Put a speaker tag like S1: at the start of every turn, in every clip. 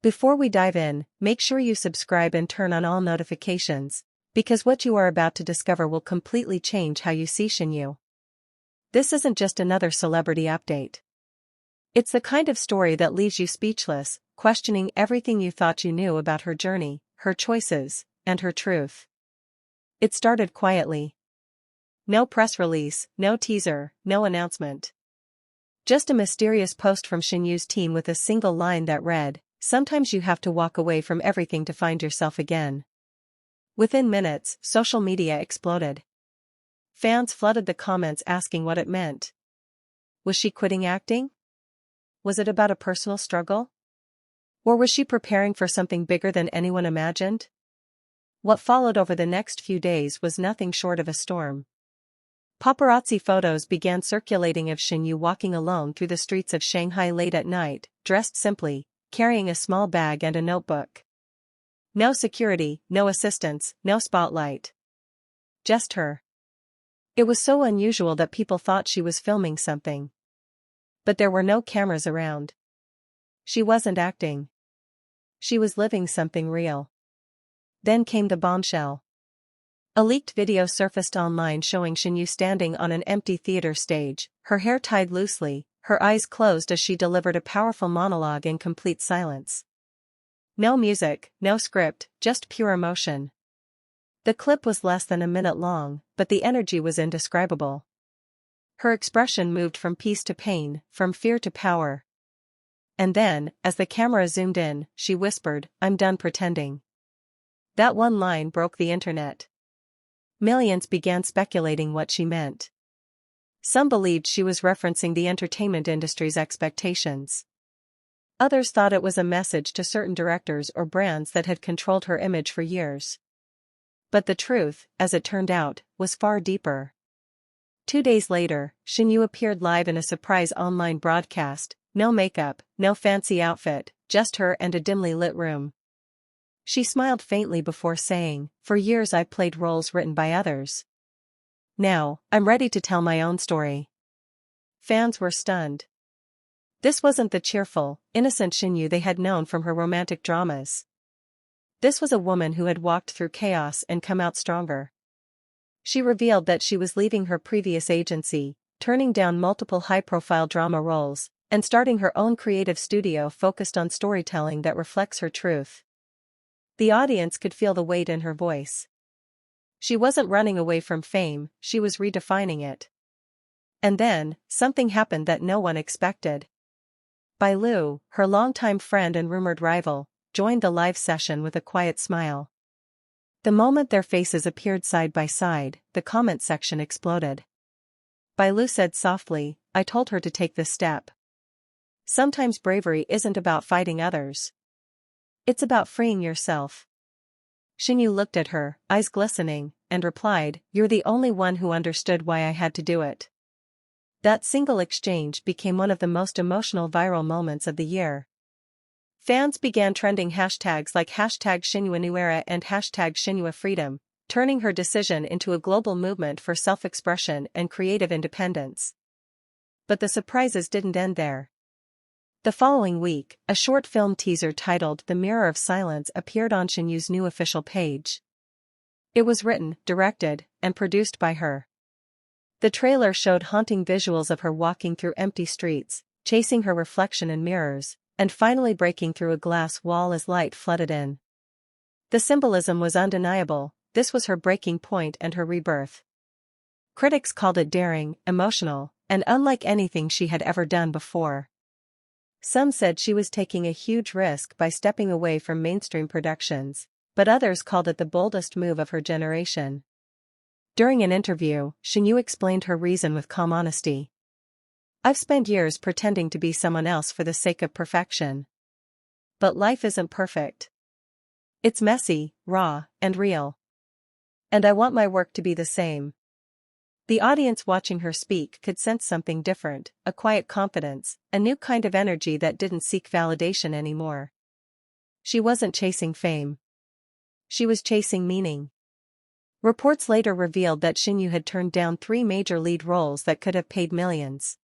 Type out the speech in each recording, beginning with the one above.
S1: Before we dive in, make sure you subscribe and turn on all notifications, because what you are about to discover will completely change how you see Shen Yue. This isn't just another celebrity update. It's the kind of story that leaves you speechless, questioning everything you thought you knew about her journey, her choices, and her truth. It started quietly. No press release, no teaser, no announcement. Just a mysterious post from Shen Yue's team with a single line that read, "Sometimes you have to walk away from everything to find yourself again." Within minutes, social media exploded. Fans flooded the comments asking what it meant. Was she quitting acting? Was it about a personal struggle? Or was she preparing for something bigger than anyone imagined? What followed over the next few days was nothing short of a storm. Paparazzi photos began circulating of Shen Yue walking alone through the streets of Shanghai late at night, dressed simply, carrying a small bag and a notebook. No security, no assistants, no spotlight. Just her. It was so unusual that people thought she was filming something. But there were no cameras around. She wasn't acting. She was living something real. Then came the bombshell. A leaked video surfaced online showing Shen Yue standing on an empty theater stage, her hair tied loosely, her eyes closed as she delivered a powerful monologue in complete silence. No music, no script, just pure emotion. The clip was less than a minute long, but the energy was indescribable. Her expression moved from peace to pain, from fear to power. And then, as the camera zoomed in, she whispered, "I'm done pretending." That one line broke the internet. Millions began speculating what she meant. Some believed she was referencing the entertainment industry's expectations. Others thought it was a message to certain directors or brands that had controlled her image for years. But the truth, as it turned out, was far deeper. 2 days later, Shen Yue appeared live in a surprise online broadcast, no makeup, no fancy outfit, just her and a dimly lit room. She smiled faintly before saying, "For years I played roles written by others. Now, I'm ready to tell my own story." Fans were stunned. This wasn't the cheerful, innocent Shen Yue they had known from her romantic dramas. This was a woman who had walked through chaos and come out stronger. She revealed that she was leaving her previous agency, turning down multiple high-profile drama roles, and starting her own creative studio focused on storytelling that reflects her truth. The audience could feel the weight in her voice. She wasn't running away from fame, she was redefining it. And then, something happened that no one expected. Bai Lu, her longtime friend and rumored rival, joined the live session with a quiet smile. The moment their faces appeared side by side, the comment section exploded. Bai Lu said softly, "I told her to take this step. Sometimes bravery isn't about fighting others. It's about freeing yourself." Shen Yue looked at her, eyes glistening, and replied, "You're the only one who understood why I had to do it." That single exchange became one of the most emotional viral moments of the year. Fans began trending hashtags like #ShenYueNewEra and #ShenYueFreedom, turning her decision into a global movement for self-expression and creative independence. But the surprises didn't end there. The following week, a short film teaser titled "The Mirror of Silence" appeared on Shen Yue's new official page. It was written, directed, and produced by her. The trailer showed haunting visuals of her walking through empty streets, chasing her reflection in mirrors, and finally breaking through a glass wall as light flooded in. The symbolism was undeniable. This was her breaking point and her rebirth. Critics called it daring, emotional, and unlike anything she had ever done before. Some said she was taking a huge risk by stepping away from mainstream productions, but others called it the boldest move of her generation. During an interview, Shen Yue explained her reason with calm honesty. "I've spent years pretending to be someone else for the sake of perfection. But life isn't perfect. It's messy, raw, and real. And I want my work to be the same." The audience watching her speak could sense something different, a quiet confidence, a new kind of energy that didn't seek validation anymore. She wasn't chasing fame. She was chasing meaning. Reports later revealed that Shen Yue had turned down 3 major lead roles that could have paid millions.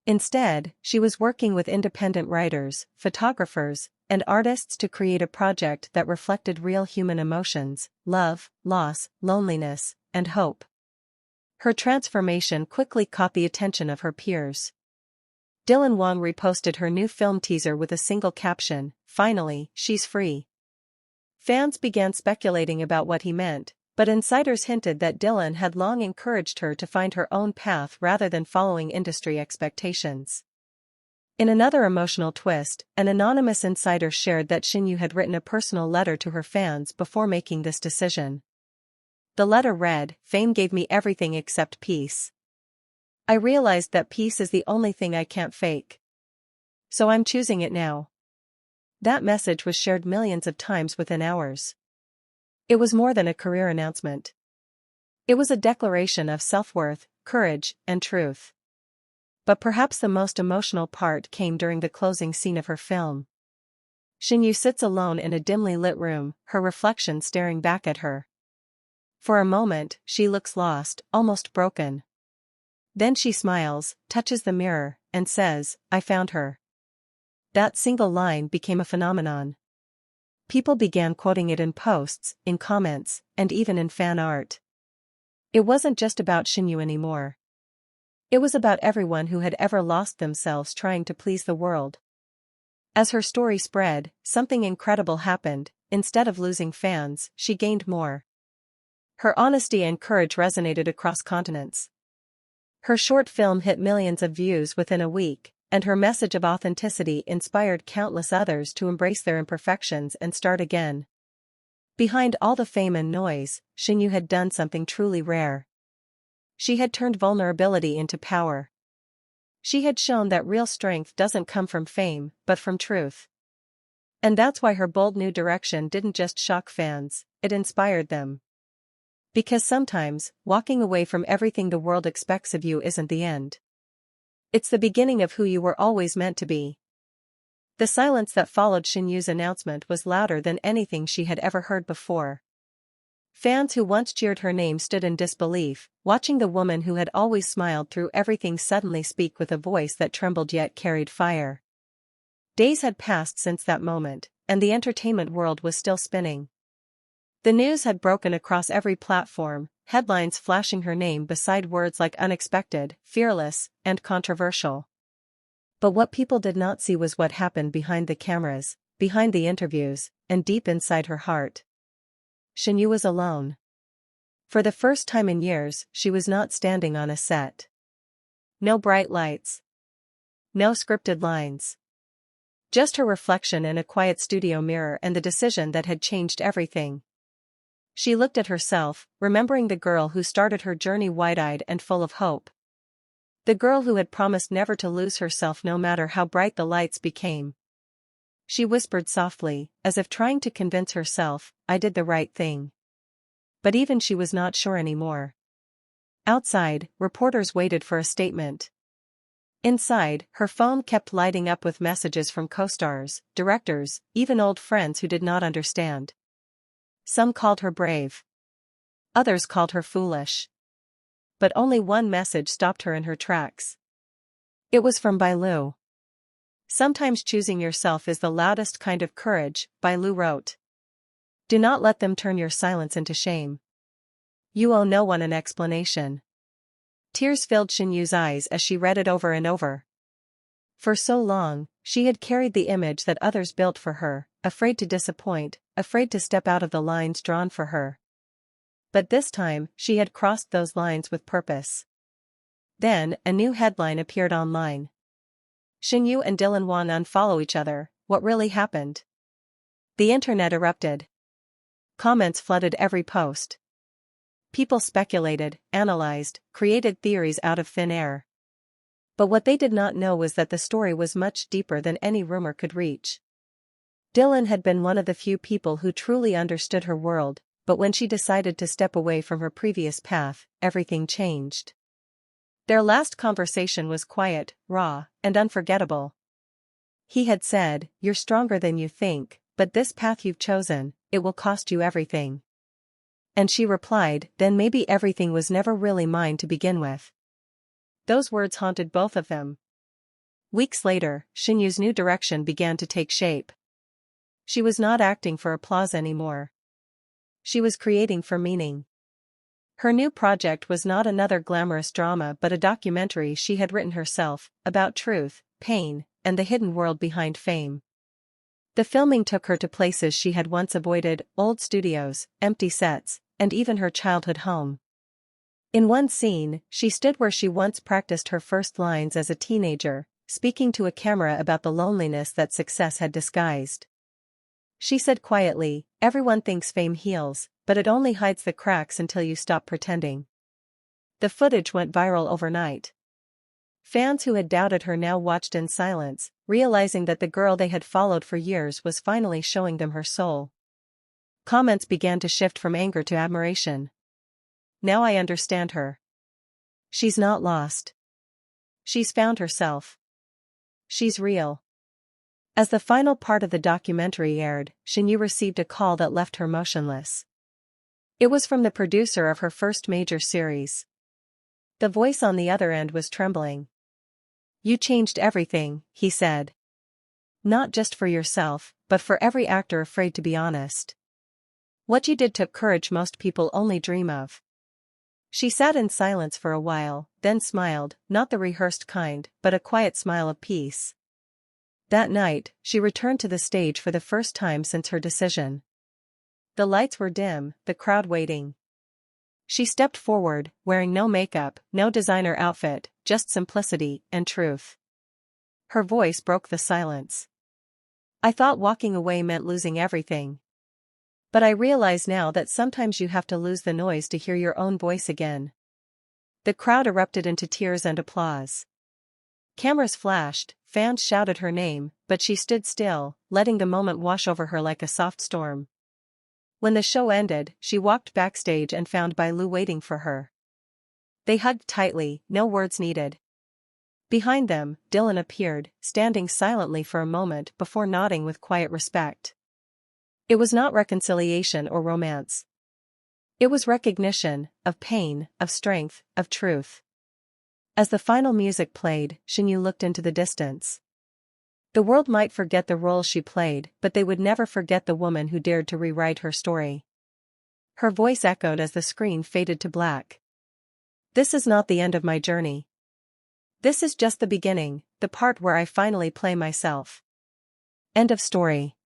S1: Instead, she was working with independent writers, photographers, and artists to create a project that reflected real human emotions: love, loss, loneliness, and hope. Her transformation quickly caught the attention of her peers. Dylan Wong reposted her new film teaser with a single caption, "Finally, she's free." Fans began speculating about what he meant, but insiders hinted that Dylan had long encouraged her to find her own path rather than following industry expectations. In another emotional twist, an anonymous insider shared that Shen Yue had written a personal letter to her fans before making this decision. The letter read, "Fame gave me everything except peace. I realized that peace is the only thing I can't fake. So I'm choosing it now." That message was shared millions of times within hours. It was more than a career announcement. It was a declaration of self-worth, courage, and truth. But perhaps the most emotional part came during the closing scene of her film. Shen Yue sits alone in a dimly lit room, her reflection staring back at her. For a moment, she looks lost, almost broken. Then she smiles, touches the mirror, and says, "I found her." That single line became a phenomenon. People began quoting it in posts, in comments, and even in fan art. It wasn't just about Shen Yue anymore. It was about everyone who had ever lost themselves trying to please the world. As her story spread, something incredible happened. Instead of losing fans, she gained more. Her honesty and courage resonated across continents. Her short film hit millions of views within a week, and her message of authenticity inspired countless others to embrace their imperfections and start again. Behind all the fame and noise, Shen Yue had done something truly rare. She had turned vulnerability into power. She had shown that real strength doesn't come from fame, but from truth. And that's why her bold new direction didn't just shock fans, it inspired them. Because sometimes, walking away from everything the world expects of you isn't the end. It's the beginning of who you were always meant to be. The silence that followed Shen Yue's announcement was louder than anything she had ever heard before. Fans who once cheered her name stood in disbelief, watching the woman who had always smiled through everything suddenly speak with a voice that trembled yet carried fire. Days had passed since that moment, and the entertainment world was still spinning. The news had broken across every platform, headlines flashing her name beside words like unexpected, fearless, and controversial. But what people did not see was what happened behind the cameras, behind the interviews, and deep inside her heart. Shen Yue was alone. For the first time in years, she was not standing on a set. No bright lights. No scripted lines. Just her reflection in a quiet studio mirror and the decision that had changed everything. She looked at herself, remembering the girl who started her journey wide-eyed and full of hope. The girl who had promised never to lose herself no matter how bright the lights became. She whispered softly, as if trying to convince herself, "I did the right thing." But even she was not sure anymore. Outside, reporters waited for a statement. Inside, her phone kept lighting up with messages from co-stars, directors, even old friends who did not understand. Some called her brave. Others called her foolish. But only one message stopped her in her tracks. It was from Bai Lu. "Sometimes choosing yourself is the loudest kind of courage," Bai Lu wrote. "Do not let them turn your silence into shame. You owe no one an explanation." Tears filled Shen Yue's eyes as she read it over and over. For so long, she had carried the image that others built for her, afraid to disappoint, afraid to step out of the lines drawn for her. But this time, she had crossed those lines with purpose. Then, a new headline appeared online. "Shen Yue and Dylan Wong unfollow each other, what really happened?" The internet erupted. Comments flooded every post. People speculated, analyzed, created theories out of thin air. But what they did not know was that the story was much deeper than any rumor could reach. Dylan had been one of the few people who truly understood her world, but when she decided to step away from her previous path, everything changed. Their last conversation was quiet, raw, and unforgettable. He had said, "You're stronger than you think, but this path you've chosen, it will cost you everything." And she replied, "Then maybe everything was never really mine to begin with." Those words haunted both of them. Weeks later, Shen Yue's new direction began to take shape. She was not acting for applause anymore. She was creating for meaning. Her new project was not another glamorous drama but a documentary she had written herself, about truth, pain, and the hidden world behind fame. The filming took her to places she had once avoided, old studios, empty sets, and even her childhood home. In one scene, she stood where she once practiced her first lines as a teenager, speaking to a camera about the loneliness that success had disguised. She said quietly, "Everyone thinks fame heals, but it only hides the cracks until you stop pretending." The footage went viral overnight. Fans who had doubted her now watched in silence, realizing that the girl they had followed for years was finally showing them her soul. Comments began to shift from anger to admiration. "Now I understand her. She's not lost. She's found herself. She's real." As the final part of the documentary aired, Shen Yue received a call that left her motionless. It was from the producer of her first major series. The voice on the other end was trembling. "You changed everything," he said. "Not just for yourself, but for every actor afraid to be honest. What you did took courage most people only dream of." She sat in silence for a while, then smiled, not the rehearsed kind, but a quiet smile of peace. That night, she returned to the stage for the first time since her decision. The lights were dim, the crowd waiting. She stepped forward, wearing no makeup, no designer outfit, just simplicity and truth. Her voice broke the silence. "I thought walking away meant losing everything. But I realize now that sometimes you have to lose the noise to hear your own voice again." The crowd erupted into tears and applause. Cameras flashed, fans shouted her name, but she stood still, letting the moment wash over her like a soft storm. When the show ended, she walked backstage and found Bai Lu waiting for her. They hugged tightly, no words needed. Behind them, Dylan appeared, standing silently for a moment before nodding with quiet respect. It was not reconciliation or romance. It was recognition, of pain, of strength, of truth. As the final music played, Shen Yue looked into the distance. The world might forget the role she played, but they would never forget the woman who dared to rewrite her story. Her voice echoed as the screen faded to black. "This is not the end of my journey. This is just the beginning, the part where I finally play myself." End of story.